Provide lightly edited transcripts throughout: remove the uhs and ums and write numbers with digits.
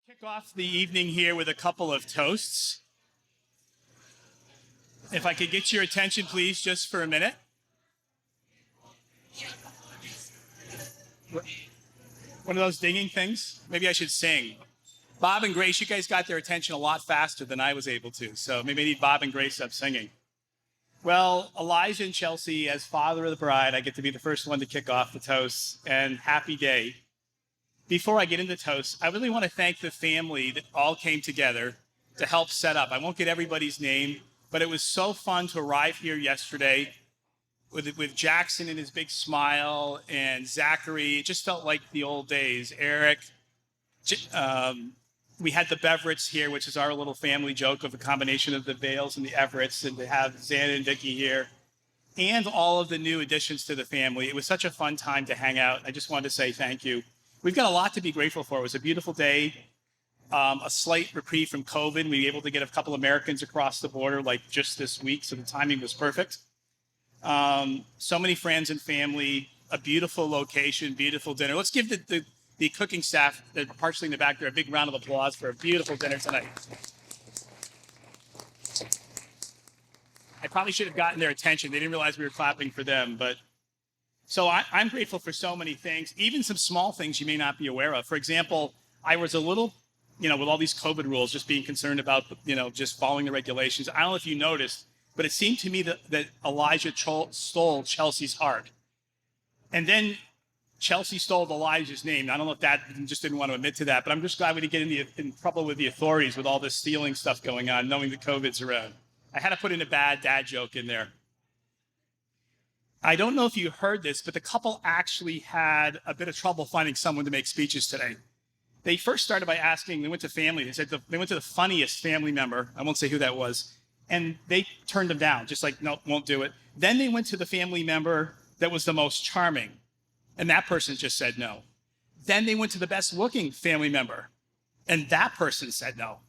Kick off the evening here with a couple of toasts. If I could get your attention, please, just for a minute. One of those dinging things? Maybe I should sing. Bob and Grace, you guys got their attention a lot faster than I was able to, so maybe I need Bob and Grace up singing. Well, Elijah and Chelsea, as father of the bride, I get to be the first one to kick off the toast, and happy day. Before I get into toast, I really want to thank the family that all came together to help set up. I won't get everybody's name, but it was so fun to arrive here yesterday with Jackson and his big smile and Zachary. It just felt like the old days. Eric, we had the Beverets here, which is our little family joke of a combination of the Bales and the Everetts, and to have Xana and Vicky here, and all of the new additions to the family. It was such a fun time to hang out. I just wanted to say thank you. We've got a lot to be grateful for. It was a beautiful day, a slight reprieve from COVID. We were able to get a couple Americans across the border like just this week, so the timing was perfect. So many friends and family, a beautiful location, beautiful dinner. Let's give the cooking staff that are partially in the back there a big round of applause for a beautiful dinner tonight. I probably should have gotten their attention. They didn't realize we were clapping for them, but so I'm grateful for so many things, even some small things you may not be aware of. For example, I was a little, with all these COVID rules, just being concerned about, just following the regulations. I don't know if you noticed, but it seemed to me that Elijah stole Chelsea's heart. And then Chelsea stole Elijah's name. I don't know if that just didn't want to admit to that, but I'm just glad we didn't get in trouble with the authorities with all this stealing stuff going on, knowing that COVID's around. I had to put in a bad dad joke in there. I don't know if you heard this, but the couple actually had a bit of trouble finding someone to make speeches today. They first started by asking, they went to family, they said they went to the funniest family member, I won't say who that was, and they turned them down, just like, no, won't do it. Then they went to the family member that was the most charming, and that person just said no. Then they went to the best looking family member, and that person said no.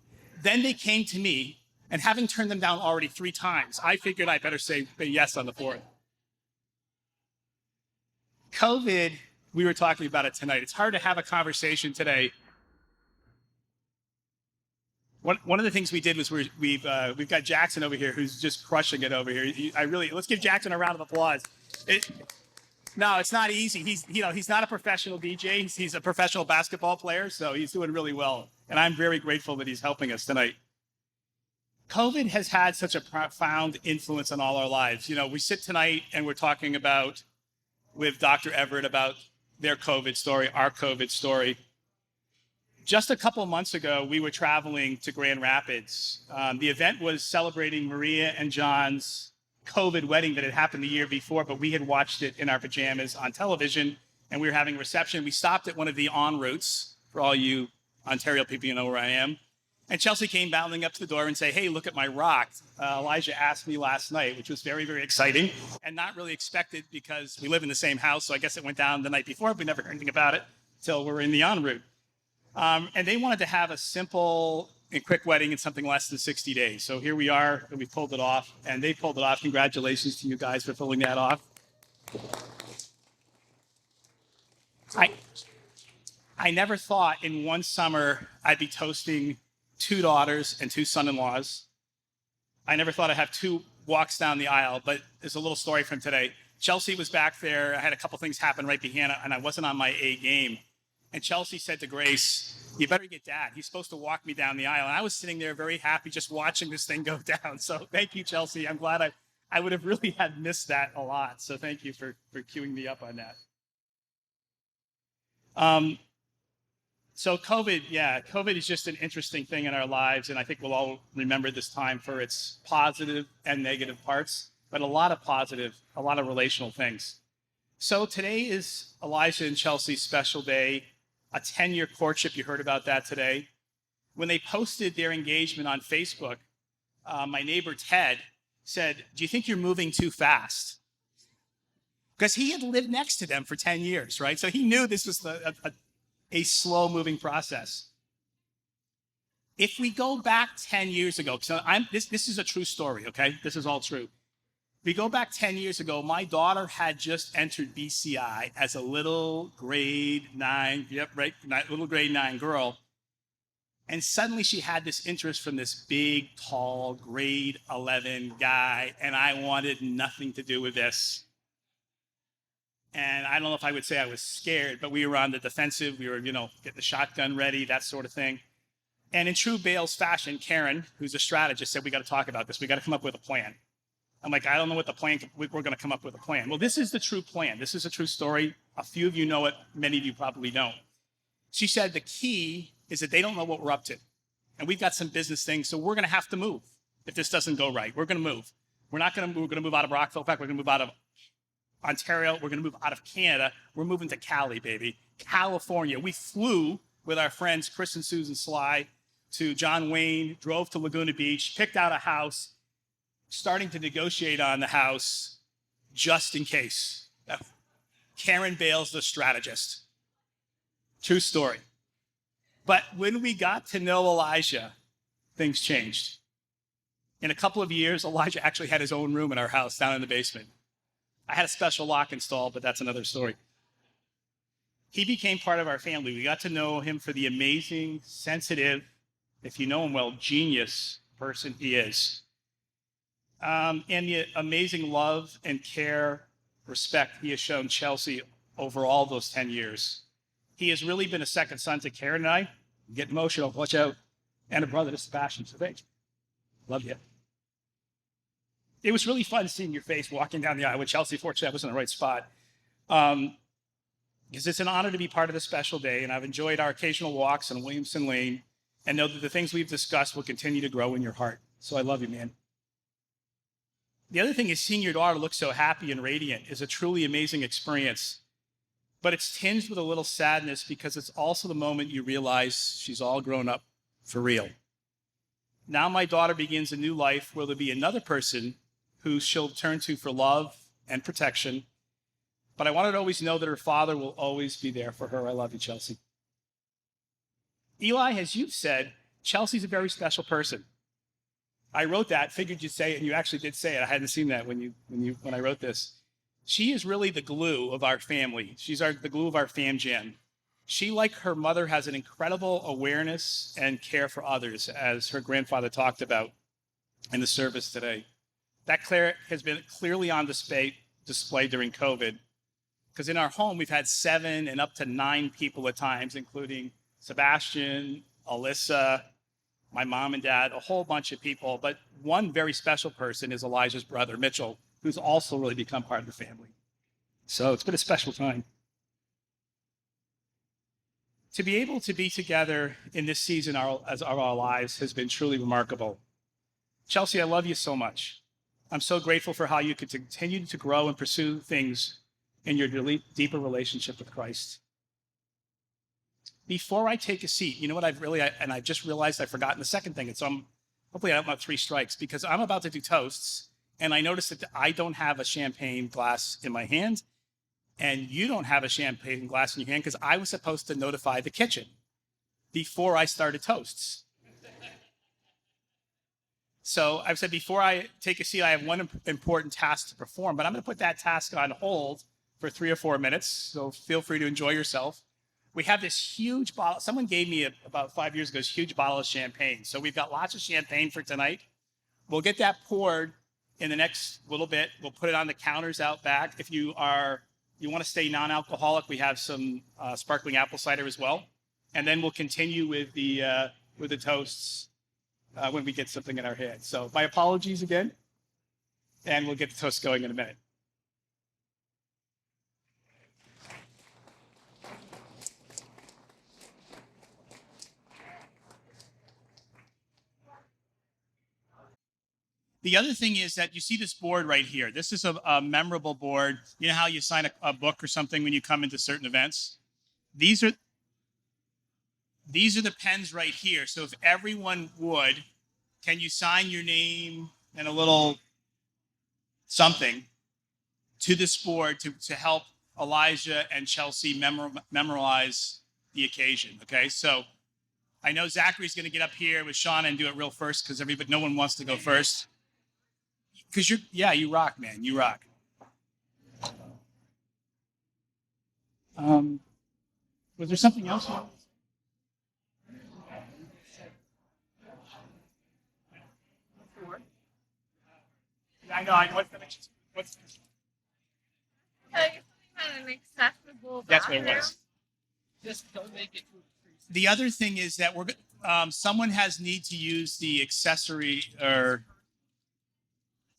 Then they came to me, and having turned them down already 3 times, I figured I better say yes on the 4th. COVID, we were talking about it tonight. It's hard to have a conversation today. One of the things we did was we've got Jackson over here who's just crushing it over here. Let's give Jackson a round of applause. No, it's not easy. He's not a professional DJ. He's a professional basketball player, so he's doing really well. And I'm very grateful that he's helping us tonight. COVID has had such a profound influence on all our lives. We sit tonight and we're talking with Dr. Everett about their COVID story, our COVID story. Just a couple of months ago, we were traveling to Grand Rapids. The event was celebrating Maria and John's COVID wedding that had happened the year before, but we had watched it in our pajamas on television, and we were having a reception. We stopped at one of the en routes, for all you Ontario people, you know where I am. And Chelsea came bounding up to the door and said, hey, look at my rock. Elijah asked me last night, which was very, very exciting and not really expected because we live in the same house. So I guess it went down the night before. We never heard anything about it until we were in the en route. And they wanted to have a simple and quick wedding in something less than 60 days. So here we are, and we pulled it off, and they pulled it off. Congratulations to you guys for pulling that off. I never thought in one summer I'd be toasting 2 daughters and 2 son-in-laws. I never thought I'd have 2 walks down the aisle, but there's a little story from today. Chelsea was back there. I had a couple things happen right behind, and I wasn't on my A game. And Chelsea said to Grace, you better get Dad. He's supposed to walk me down the aisle. And I was sitting there very happy just watching this thing go down. So thank you, Chelsea. I'm glad I would have really had missed that a lot. So thank you for queuing me up on that. So COVID is just an interesting thing in our lives, and I think we'll all remember this time for its positive and negative parts, but a lot of positive, a lot of relational things. So today is Elijah and Chelsea's special day, a 10-year courtship. You heard about that today. When they posted their engagement on Facebook, my neighbor Ted said, do you think you're moving too fast? Because he had lived next to them for 10 years, right? So he knew this was a slow-moving process. If we go back 10 years ago, so this is a true story, okay? This is all true. If we go back 10 years ago, my daughter had just entered BCI as a little grade 9, little grade 9 girl. And suddenly she had this interest from this big, tall, grade 11 guy, and I wanted nothing to do with this. And I don't know if I would say I was scared, but we were on the defensive. We were, getting the shotgun ready, that sort of thing. And in true Bales fashion, Karen, who's a strategist, said, we got to talk about this. We got to come up with a plan. I'm like, I don't know what the plan, we're going to come up with a plan. Well, this is the true plan. This is a true story. A few of you know it. Many of you probably don't. She said the key is that they don't know what we're up to. And we've got some business things, so we're going to have to move if this doesn't go right. We're going to move. We're not going to move. We're going to move out of Rockville. In fact, we're going to move out of Ontario. We're going to move out of Canada. We're moving to Cali, baby. California. We flew with our friends Chris and Susan Sly to John Wayne, drove to Laguna Beach, picked out a house, starting to negotiate on the house just in case. Karen Bales, the strategist. True story. But when we got to know Elijah, things changed. In a couple of years, Elijah actually had his own room in our house down in the basement. I had a special lock installed, but that's another story. He became part of our family. We got to know him for the amazing, sensitive, if you know him well, genius person he is. And the amazing love and care, respect he has shown Chelsea over all those 10 years. He has really been a second son to Karen and I. Get emotional, watch out. And a brother to Sebastian. So thanks. Love you. It was really fun seeing your face walking down the aisle with Chelsea. Fortunately, I was in the right spot. Because it's an honor to be part of this special day, and I've enjoyed our occasional walks on Williamson Lane and know that the things we've discussed will continue to grow in your heart. So I love you, man. The other thing is seeing your daughter look so happy and radiant is a truly amazing experience. But it's tinged with a little sadness because it's also the moment you realize she's all grown up for real. Now my daughter begins a new life where there'll be another person who she'll turn to for love and protection. But I want her to always know that her father will always be there for her. I love you, Chelsea. Eli, as you've said, Chelsea's a very special person. I wrote that, figured you'd say it, and you actually did say it. I hadn't seen that when I wrote this. She is really the glue of our family. She's the glue of our fam jam. She, like her mother, has an incredible awareness and care for others, as her grandfather talked about in the service today. That has been clearly on display during COVID, because in our home, we've had 7 and up to 9 people at times, including Sebastian, Alyssa, my mom and dad, a whole bunch of people. But one very special person is Elijah's brother, Mitchell, who's also really become part of the family. So it's been a special time. To be able to be together in this season of our lives has been truly remarkable. Chelsea, I love you so much. I'm so grateful for how you could continue to grow and pursue things in your deeper relationship with Christ. Before I take a seat, you know what I've just realized I've forgotten the second thing. And so hopefully I don't have 3 strikes, because I'm about to do toasts. And I noticed that I don't have a champagne glass in my hand, and you don't have a champagne glass in your hand, because I was supposed to notify the kitchen before I started toasts. So I've said before I take a seat, I have one important task to perform, but I'm going to put that task on hold for 3 or 4 minutes, so feel free to enjoy yourself. We have this huge bottle. Someone gave me about 5 years ago, this huge bottle of champagne. So we've got lots of champagne for tonight. We'll get that poured in the next little bit. We'll put it on the counters out back. If you want to stay non-alcoholic, we have some sparkling apple cider as well. And then we'll continue with the toasts when we get something in our head. So my apologies again, and we'll get the toast going in a minute. The other thing is that you see this board right here. This is a memorable board. You know how you sign a book or something when you come into certain events? These are the pens right here. So if everyone would, can you sign your name and a little something to this board to help Elijah and Chelsea memorize the occasion, okay? So I know Zachary's going to get up here with Sean and do it real first, because no one wants to go first. Because you rock, man. You rock. Was there something else? I know. I know. What's Like an accessible that's what it bathroom. was. The other thing is that someone has need to use the accessory or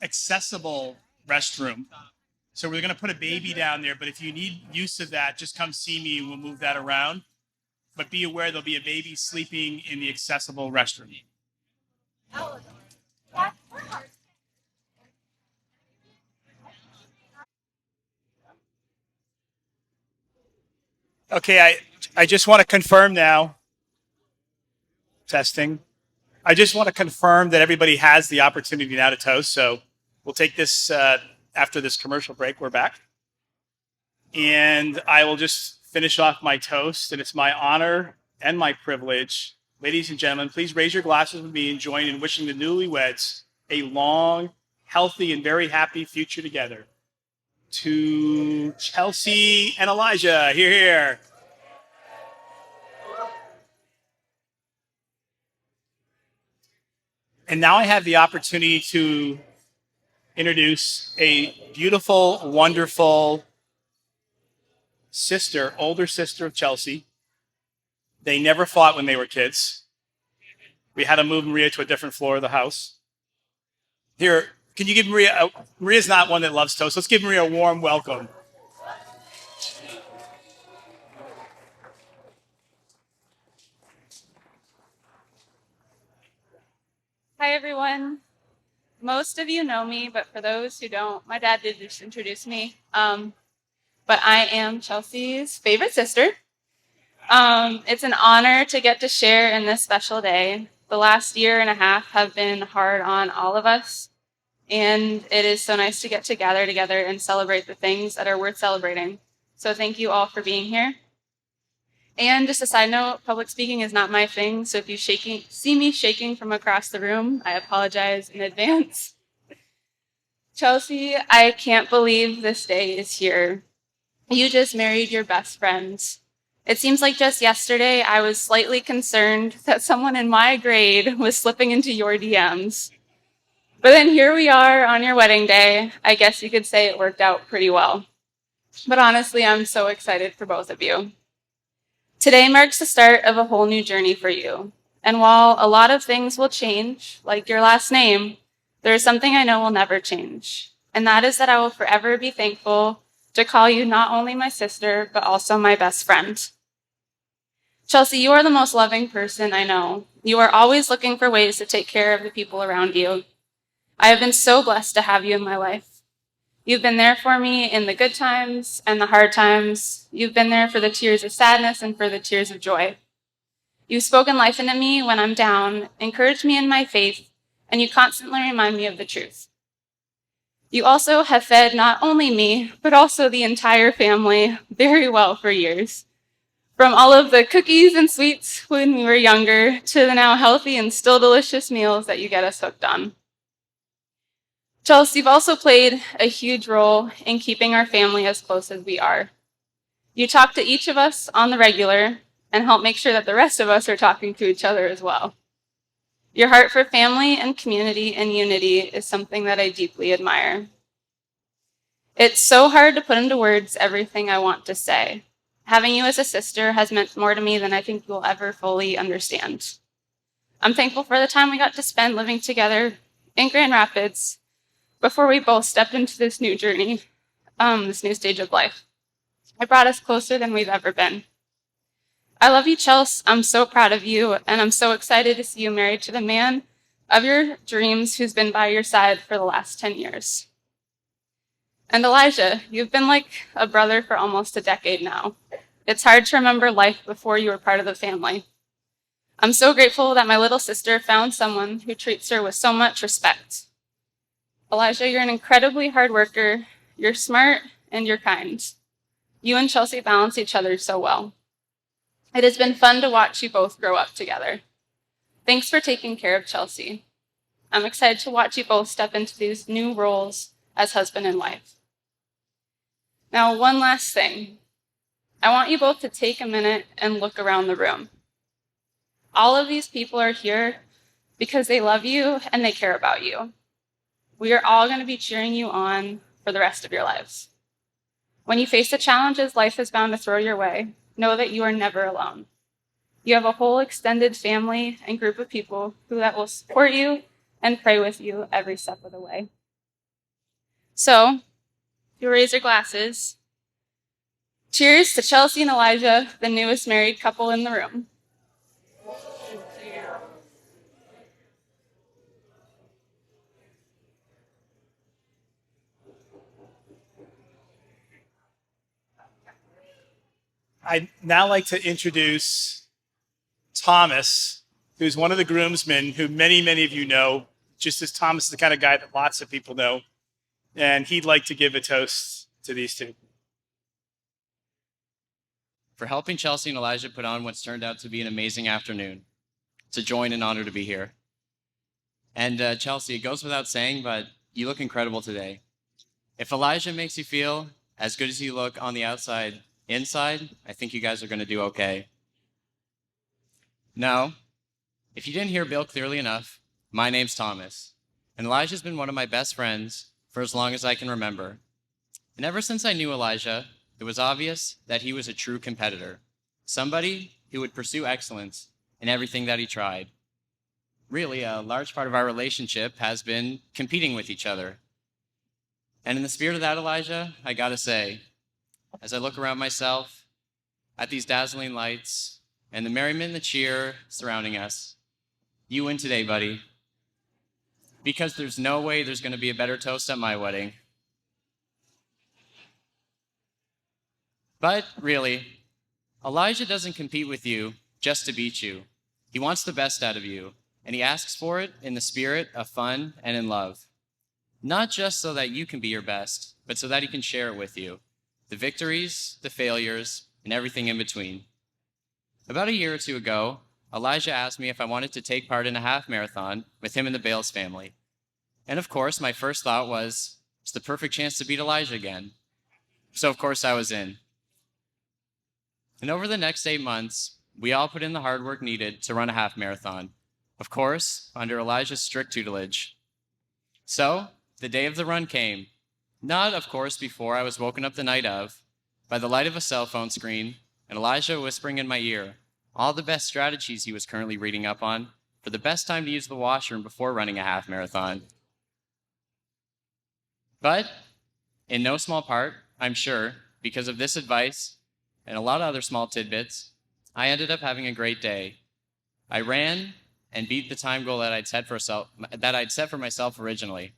accessible restroom. So we're going to put a baby down there, but if you need use of that, just come see me and we'll move that around. But be aware there'll be a baby sleeping in the accessible restroom. Okay, I just want to confirm now. Testing. I just want to confirm that everybody has the opportunity now to toast. So we'll take this after this commercial break. We're back. And I will just finish off my toast. And it's my honor and my privilege. Ladies and gentlemen, please raise your glasses with me and join in wishing the newlyweds a long, healthy, and very happy future together. To Chelsea and Elijah, here. And now I have the opportunity to introduce a beautiful, wonderful sister, older sister of Chelsea. They never fought when they were kids. We had to move Maria to a different floor of the house. Here, can you give Maria, Maria's not one that loves toast. Let's give Maria a warm welcome. Hi, everyone. Most of you know me, but for those who don't, my dad did just introduce me. But I am Chelsea's favorite sister. It's an honor to get to share in this special day. The last year and a half have been hard on all of us, and it is so nice to get to gather together and celebrate the things that are worth celebrating. So thank you all for being here. And just a side note, public speaking is not my thing, so if you see me shaking from across the room, I apologize in advance. Chelsea, I can't believe this day is here. You just married your best friend. It seems like just yesterday I was slightly concerned that someone in my grade was slipping into your DMs. But then here we are on your wedding day. I guess you could say it worked out pretty well. But honestly, I'm so excited for both of you. Today marks the start of a whole new journey for you. And while a lot of things will change, like your last name, there is something I know will never change. And that is that I will forever be thankful to call you not only my sister, but also my best friend. Chelsea, you are the most loving person I know. You are always looking for ways to take care of the people around you. I have been so blessed to have you in my life. You've been there for me in the good times and the hard times. You've been there for the tears of sadness and for the tears of joy. You've spoken life into me when I'm down, encouraged me in my faith, and you constantly remind me of the truth. You also have fed not only me, but also the entire family very well for years. From all of the cookies and sweets when we were younger to the now healthy and still delicious meals that you get us hooked on. Chelsea, you've also played a huge role in keeping our family as close as we are. You talk to each of us on the regular and help make sure that the rest of us are talking to each other as well. Your heart for family and community and unity is something that I deeply admire. It's so hard to put into words everything I want to say. Having you as a sister has meant more to me than I think you'll ever fully understand. I'm thankful for the time we got to spend living together in Grand Rapids before we both stepped into this new journey, this new stage of life. It brought us closer than we've ever been. I love you, Chelsea. I'm so proud of you, and I'm so excited to see you married to the man of your dreams who's been by your side for the last 10 years. And Elijah, you've been like a brother for almost a decade now. It's hard to remember life before you were part of the family. I'm so grateful that my little sister found someone who treats her with so much respect. Elijah, you're an incredibly hard worker, you're smart, and you're kind. You and Chelsea balance each other so well. It has been fun to watch you both grow up together. Thanks for taking care of Chelsea. I'm excited to watch you both step into these new roles as husband and wife. Now, one last thing. I want you both to take a minute and look around the room. All of these people are here because they love you and they care about you. We are all going to be cheering you on for the rest of your lives. When you face the challenges life is bound to throw your way, know that you are never alone. You have a whole extended family and group of people that will support you and pray with you every step of the way. So, you raise your glasses. Cheers to Chelsea and Elijah, the newest married couple in the room. I'd now like to introduce Thomas, who's one of the groomsmen who many of you know, just as Thomas is the kind of guy that lots of people know. And he'd like to give a toast to these two. For helping Chelsea and Elijah put on what's turned out to be an amazing afternoon. It's a joy and an honor to be here. And Chelsea, it goes without saying, but you look incredible today. If Elijah makes you feel as good as you look on the outside, inside, I think you guys are going to do okay. Now, if you didn't hear Bill clearly enough, my name's Thomas, and Elijah's been one of my best friends for as long as I can remember. And ever since I knew Elijah, it was obvious that he was a true competitor, somebody who would pursue excellence in everything that he tried. Really, a large part of our relationship has been competing with each other. And in the spirit of that, Elijah, I gotta say, as I look around myself at these dazzling lights and the merriment and the cheer surrounding us, you win today, buddy. Because there's no way there's going to be a better toast at my wedding. But really, Elijah doesn't compete with you just to beat you. He wants the best out of you, and he asks for it in the spirit of fun and in love. Not just so that you can be your best, but so that he can share it with you. The victories, the failures, and everything in between. About a year or two ago, Elijah asked me if I wanted to take part in a half marathon with him and the Bales family. And of course, my first thought was, it's the perfect chance to beat Elijah again. So of course I was in. And over the next 8 months, we all put in the hard work needed to run a half marathon. Of course, under Elijah's strict tutelage. So, the day of the run came. Not, of course, before I was woken up the night of, by the light of a cell phone screen, and Elijah whispering in my ear all the best strategies he was currently reading up on for the best time to use the washroom before running a half marathon. But, in no small part, I'm sure, because of this advice and a lot of other small tidbits, I ended up having a great day. I ran and beat the time goal that I'd set for myself originally.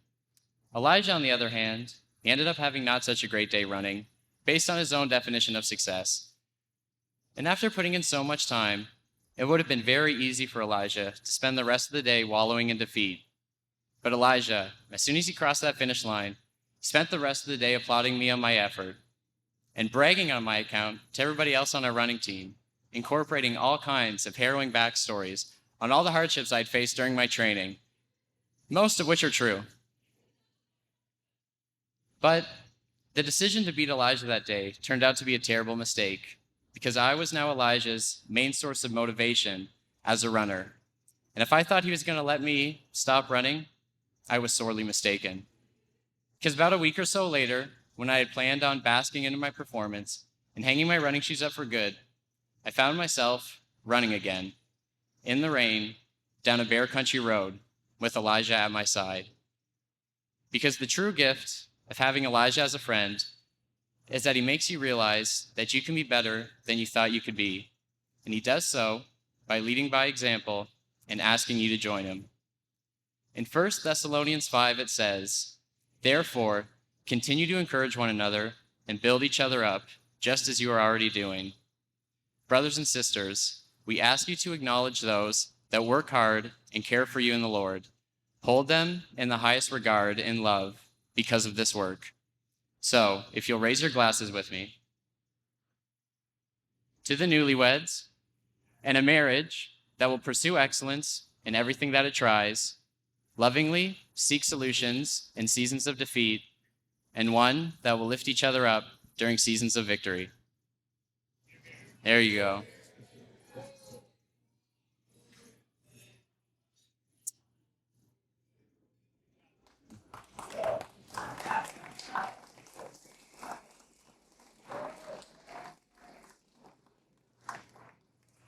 Elijah, on the other hand, he ended up having not such a great day running, based on his own definition of success. And after putting in so much time, it would have been very easy for Elijah to spend the rest of the day wallowing in defeat. But Elijah, as soon as he crossed that finish line, spent the rest of the day applauding me on my effort and bragging on my account to everybody else on our running team, incorporating all kinds of harrowing backstories on all the hardships I'd faced during my training, most of which are true. But the decision to beat Elijah that day turned out to be a terrible mistake, because I was now Elijah's main source of motivation as a runner. And if I thought he was going to let me stop running, I was sorely mistaken. Because about a week or so later, when I had planned on basking into my performance and hanging my running shoes up for good, I found myself running again, in the rain, down a bare country road, with Elijah at my side. Because the true gift of having Elijah as a friend is that he makes you realize that you can be better than you thought you could be. And he does so by leading by example and asking you to join him. In 1 Thessalonians 5, it says, "Therefore, continue to encourage one another and build each other up, just as you are already doing." Brothers and sisters, we ask you to acknowledge those that work hard and care for you in the Lord. Hold them in the highest regard and love because of this work. So, if you'll raise your glasses with me. To the newlyweds, and a marriage that will pursue excellence in everything that it tries, lovingly seek solutions in seasons of defeat, and one that will lift each other up during seasons of victory. There you go.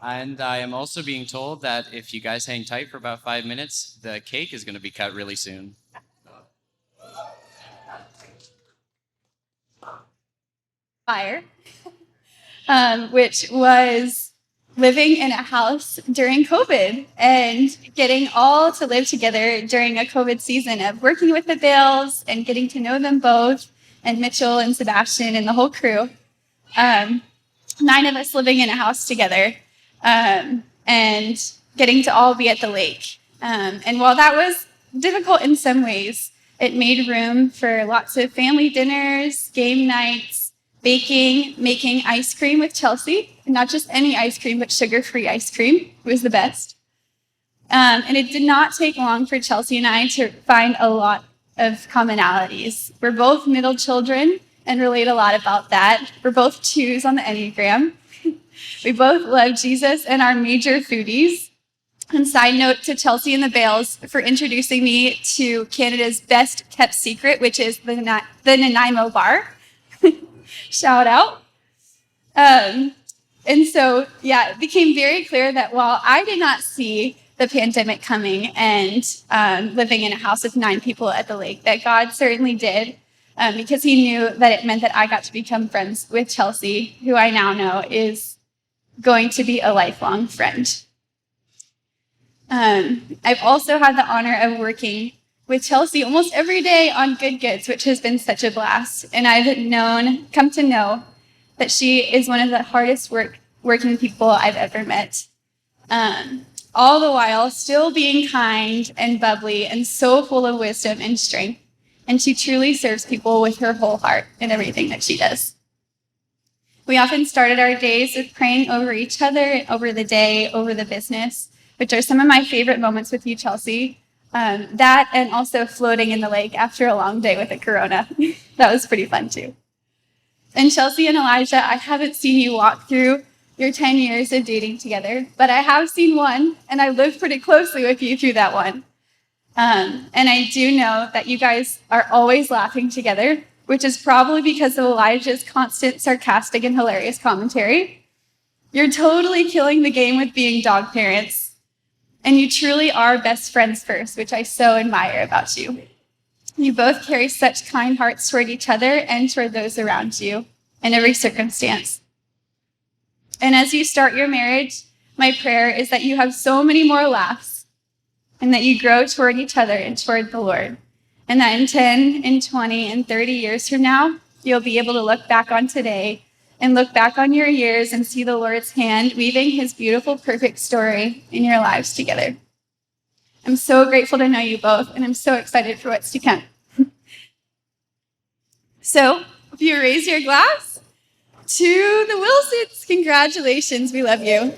And I am also being told that if you guys hang tight for about 5 minutes, the cake is going to be cut really soon. Fire, which was living in a house during COVID and getting all to live together during a COVID season of working with the Bales and getting to know them both, and Mitchell and Sebastian and the whole crew. 9 of us living in a house together, and getting to all be at the lake. And while that was difficult in some ways, it made room for lots of family dinners, game nights, baking, making ice cream with Chelsea. And not just any ice cream, but sugar-free ice cream. It was the best. And it did not take long for Chelsea and I to find a lot of commonalities. We're both middle children and relate a lot about that. We're both 2s on the Enneagram. We both love Jesus and are major foodies. And side note to Chelsea and the Bales for introducing me to Canada's best kept secret, which is the Nanaimo Bar. Shout out. And so, yeah, it became very clear that while I did not see the pandemic coming and living in a house with 9 people at the lake, that God certainly did, because he knew that it meant that I got to become friends with Chelsea, who I now know is going to be a lifelong friend. I've also had the honor of working with Chelsea almost every day on Good Goods, which has been such a blast. And I've come to know that she is one of the hardest working people I've ever met. All the while still being kind and bubbly and so full of wisdom and strength. And she truly serves people with her whole heart in everything that she does. We often started our days with praying over each other, over the day, over the business, which are some of my favorite moments with you, Chelsea. That and also floating in the lake after a long day with a Corona. That was pretty fun too. And Chelsea and Elijah, I haven't seen you walk through your 10 years of dating together, but I have seen one, and I lived pretty closely with you through that one. And I do know that you guys are always laughing together, which is probably because of Elijah's constant sarcastic and hilarious commentary. You're totally killing the game with being dog parents. And you truly are best friends first, which I so admire about you. You both carry such kind hearts toward each other and toward those around you in every circumstance. And as you start your marriage, my prayer is that you have so many more laughs and that you grow toward each other and toward the Lord. And that in 10 and 20 and 30 years from now, you'll be able to look back on today and look back on your years and see the Lord's hand weaving his beautiful, perfect story in your lives together. I'm so grateful to know you both, and I'm so excited for what's to come. So, if you raise your glass to the Wilsons, congratulations, we love you.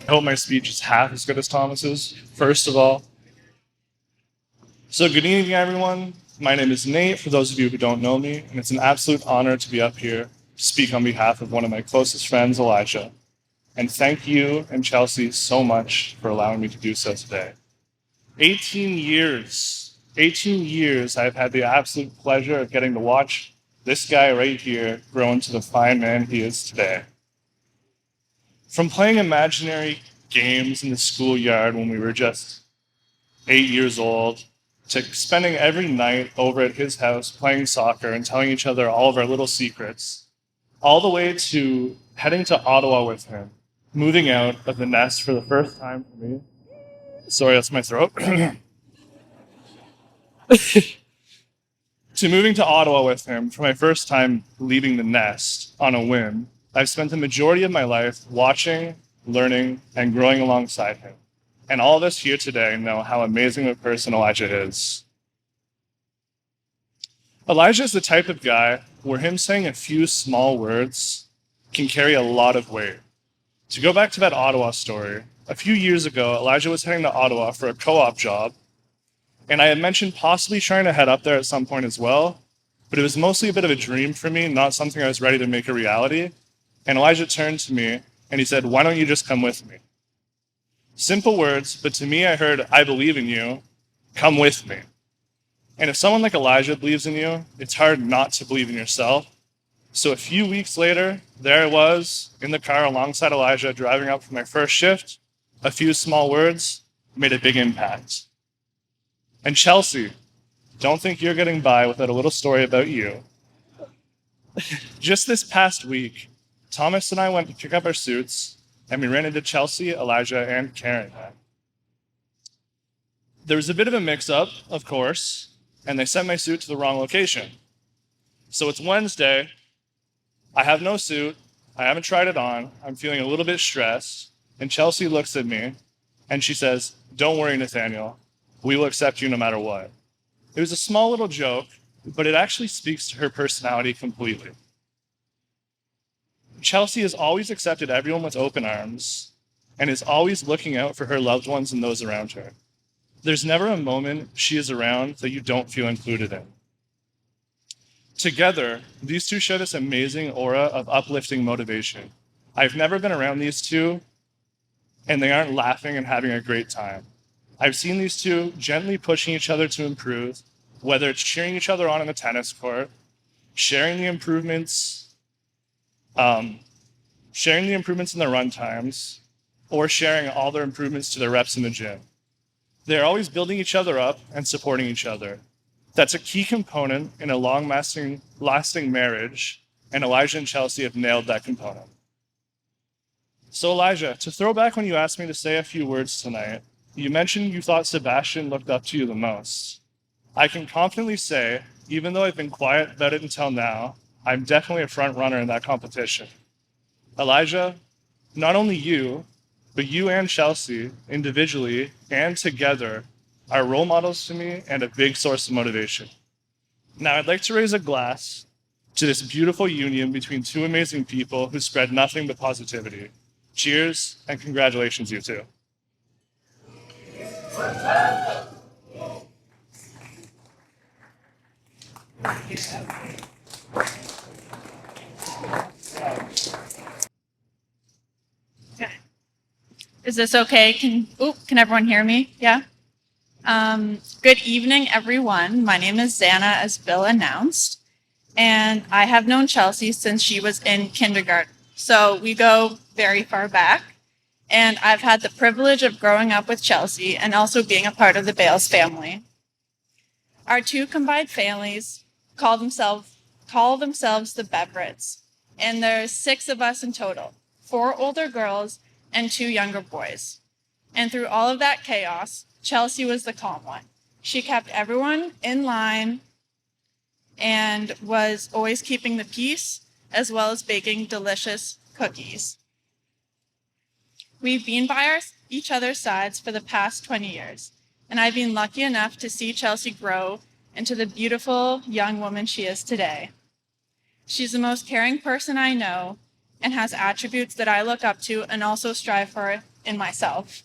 I hope my speech is half as good as Thomas's, first of all. So good evening, everyone. My name is Nate, for those of you who don't know me, and it's an absolute honor to be up here to speak on behalf of one of my closest friends, Elijah. And thank you and Chelsea so much for allowing me to do so today. 18 years I've had the absolute pleasure of getting to watch this guy right here grow into the fine man he is today. From playing imaginary games in the schoolyard when we were just 8 years old, to spending every night over at his house playing soccer and telling each other all of our little secrets, all the way to heading to Ottawa with him, moving out of the nest for the first time for me. Sorry, that's my throat. To moving to Ottawa with him for my first time leaving the nest on a whim, I've spent the majority of my life watching, learning, and growing alongside him. And all of us here today know how amazing of a person Elijah is. Elijah is the type of guy where him saying a few small words can carry a lot of weight. To go back to that Ottawa story, a few years ago, Elijah was heading to Ottawa for a co-op job, and I had mentioned possibly trying to head up there at some point as well, but it was mostly a bit of a dream for me, not something I was ready to make a reality. And Elijah turned to me and he said, "Why don't you just come with me?" Simple words, but to me I heard, "I believe in you, come with me." And if someone like Elijah believes in you, it's hard not to believe in yourself. So a few weeks later, there I was in the car alongside Elijah, driving up for my first shift. A few small words made a big impact. And Chelsea, don't think you're getting by without a little story about you. Just this past week, Thomas and I went to pick up our suits, and we ran into Chelsea, Elijah, and Karen. There was a bit of a mix-up, of course, and they sent my suit to the wrong location. So it's Wednesday. I have no suit. I haven't tried it on. I'm feeling a little bit stressed. And Chelsea looks at me, and she says, "Don't worry, Nathaniel. We will accept you no matter what." It was a small little joke, but it actually speaks to her personality completely. Chelsea has always accepted everyone with open arms and is always looking out for her loved ones and those around her. There's never a moment she is around that you don't feel included in. Together, these two share this amazing aura of uplifting motivation. I've never been around these two, and they aren't laughing and having a great time. I've seen these two gently pushing each other to improve, whether it's cheering each other on in the tennis court, sharing the improvements in their run times, or sharing all their improvements to their reps in the gym. They're always building each other up and supporting each other. That's a key component in a long-lasting marriage, and Elijah and Chelsea have nailed that component. So Elijah, to throw back when you asked me to say a few words tonight, you mentioned you thought Sebastian looked up to you the most. I can confidently say, even though I've been quiet about it until now, I'm definitely a front runner in that competition. Elijah, not only you, but you and Chelsea, individually and together, are role models to me and a big source of motivation. Now, I'd like to raise a glass to this beautiful union between two amazing people who spread nothing but positivity. Cheers, and congratulations, you two. Is this okay? Can everyone hear me? Yeah? Good evening, everyone. My name is Xana, as Bill announced, and I have known Chelsea since she was in kindergarten. So we go very far back, and I've had the privilege of growing up with Chelsea and also being a part of the Bales family. Our two combined families call themselves the Beverets, and there's 6 of us in total, 4 older girls and 2 younger boys. And through all of that chaos, Chelsea was the calm one. She kept everyone in line and was always keeping the peace, as well as baking delicious cookies. We've been by each other's sides for the past 20 years, and I've been lucky enough to see Chelsea grow into the beautiful young woman she is today. She's the most caring person I know and has attributes that I look up to and also strive for in myself.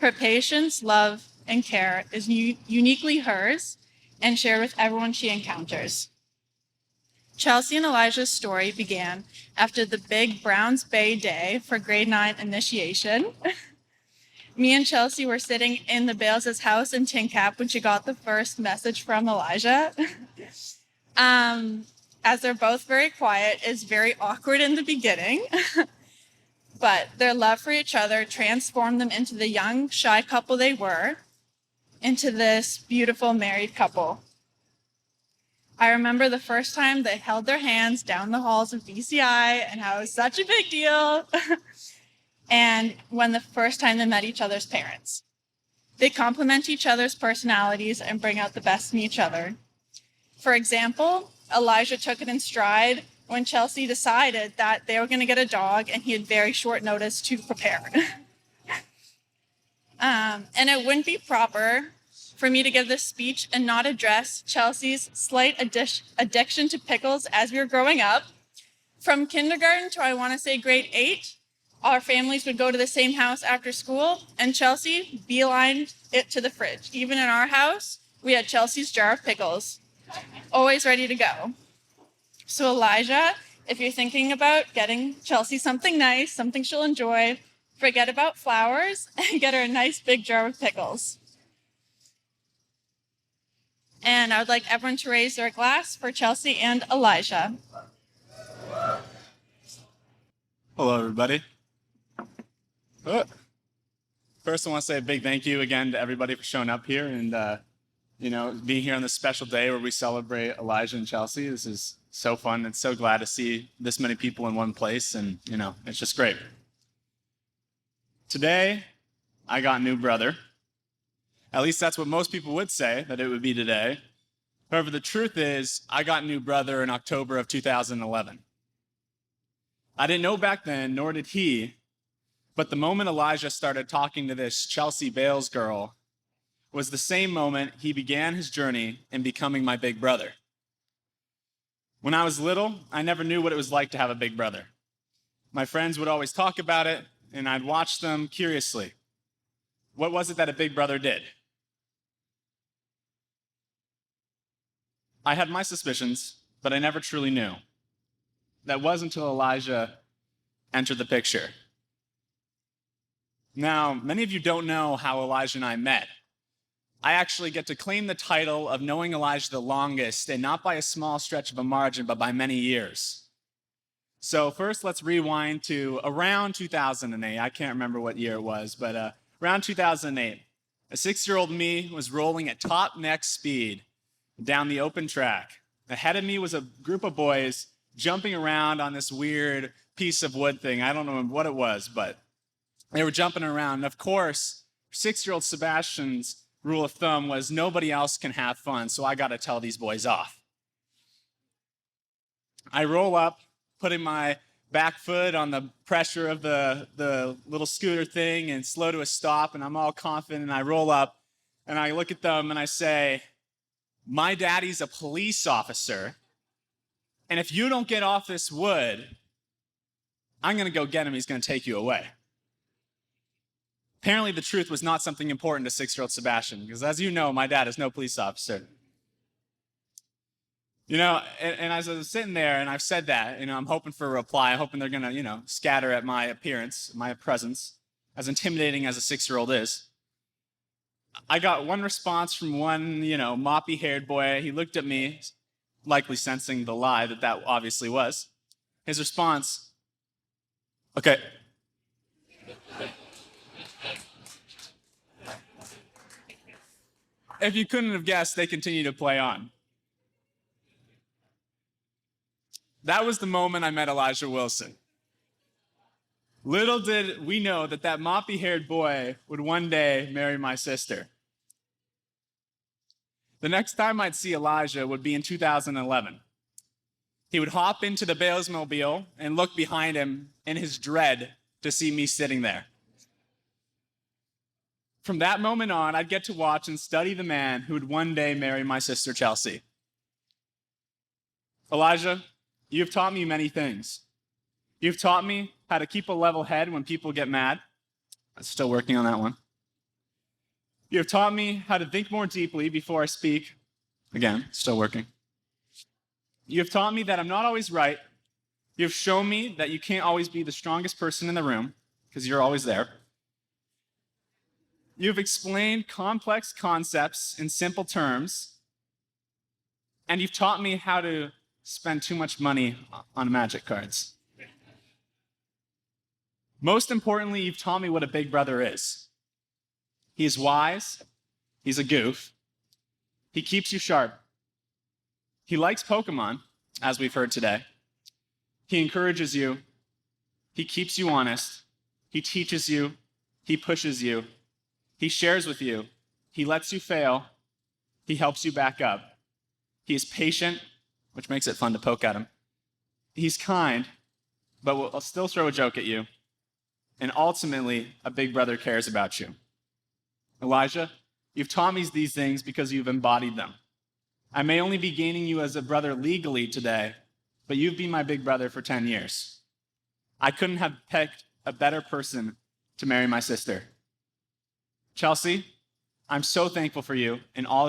Her patience, love, and care is uniquely hers and shared with everyone she encounters. Chelsea and Elijah's story began after the big Browns Bay day for grade 9 initiation. Me and Chelsea were sitting in the Bales' house in Tin Cap when she got the first message from Elijah. As they're both very quiet, it's very awkward in the beginning, but their love for each other transformed them into the young, shy couple they were, into this beautiful married couple. I remember the first time they held their hands down the halls of BCI and how it was such a big deal, and when the first time they met each other's parents. They complement each other's personalities and bring out the best in each other. For example, Elijah took it in stride when Chelsea decided that they were going to get a dog and he had very short notice to prepare. And it wouldn't be proper for me to give this speech and not address Chelsea's slight addiction to pickles as we were growing up. From kindergarten to, I want to say, grade 8, our families would go to the same house after school, and Chelsea beelined it to the fridge. Even in our house, we had Chelsea's jar of pickles, always ready to go. So Elijah, if you're thinking about getting Chelsea something nice, something she'll enjoy, forget about flowers and get her a nice big jar of pickles. And I would like everyone to raise their glass for Chelsea and Elijah. Hello, everybody. First, I want to say a big thank you again to everybody for showing up here and, being here on this special day where we celebrate Elijah and Chelsea. This is so fun. And so glad to see this many people in one place. And, it's just great. Today, I got a new brother. At least that's what most people would say that it would be today. However, the truth is, I got a new brother in October of 2011. I didn't know back then, nor did he, but the moment Elijah started talking to this Chelsea Bales girl was the same moment he began his journey in becoming my big brother. When I was little, I never knew what it was like to have a big brother. My friends would always talk about it, and I'd watch them curiously. What was it that a big brother did? I had my suspicions, but I never truly knew. That was until Elijah entered the picture. Now, many of you don't know how Elijah and I met. I actually get to claim the title of knowing Elijah the longest, and not by a small stretch of a margin, but by many years. So first, let's rewind to around 2008. I can't remember what year it was, but around 2008. A 6-year-old me was rolling at top neck speed down the open track. Ahead of me was a group of boys jumping around on this weird piece of wood thing. I don't know what it was, but they were jumping around. And of course, 6-year-old Sebastian's rule of thumb was nobody else can have fun, so I got to tell these boys off. I roll up, putting my back foot on the pressure of the little scooter thing and slow to a stop, and I'm all confident, and I roll up, and I look at them, and I say, my daddy's a police officer, and if you don't get off this wood, I'm going to go get him. He's going to take you away. Apparently, the truth was not something important to 6-year-old Sebastian, because as you know, my dad is no police officer. And as I was sitting there and I've said that, I'm hoping for a reply, I'm hoping they're going to, scatter at my appearance, my presence, as intimidating as a 6-year-old is. I got one response from one, moppy-haired boy. He looked at me, likely sensing the lie that obviously was. His response, okay. If you couldn't have guessed, they continue to play on. That was the moment I met Elijah Wilson. Little did we know that moppy-haired boy would one day marry my sister. The next time I'd see Elijah would be in 2011. He would hop into the Balesmobile and look behind him in his dread to see me sitting there. From that moment on, I'd get to watch and study the man who would one day marry my sister Chelsea. Elijah, you have taught me many things. You've taught me how to keep a level head when people get mad. I'm still working on that one. You have taught me how to think more deeply before I speak. Again, still working. You have taught me that I'm not always right. You have shown me that you can't always be the strongest person in the room, because you're always there. You have explained complex concepts in simple terms, and you've taught me how to spend too much money on magic cards. Most importantly, you've taught me what a big brother is. He is wise. He's a goof. He keeps you sharp. He likes Pokemon, as we've heard today. He encourages you. He keeps you honest. He teaches you. He pushes you. He shares with you. He lets you fail. He helps you back up. He is patient, which makes it fun to poke at him. He's kind, but will still throw a joke at you. And ultimately, a big brother cares about you. Elijah, you've taught me these things because you've embodied them. I may only be gaining you as a brother legally today, but you've been my big brother for 10 years. I couldn't have picked a better person to marry my sister. Chelsea, I'm so thankful for you and all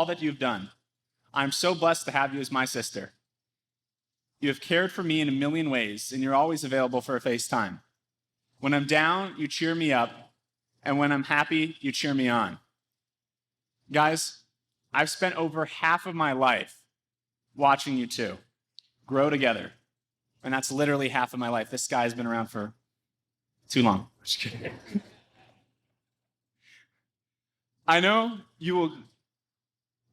that you've done. I'm so blessed to have you as my sister. You have cared for me in a million ways, and you're always available for a FaceTime. When I'm down, you cheer me up, and when I'm happy, you cheer me on. Guys, I've spent over half of my life watching you two grow together. And that's literally half of my life. This guy's been around for too long. Just kidding. I know you will.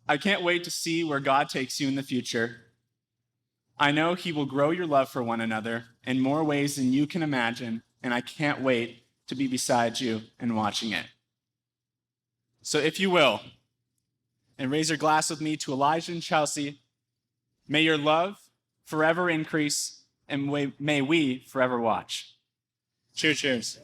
I can't wait to see where God takes you in the future. I know He will grow your love for one another in more ways than you can imagine, and I can't wait to be beside you and watching it. So if you will, and raise your glass with me to Elijah and Chelsea, may your love forever increase, and may we forever watch. Cheers, cheers.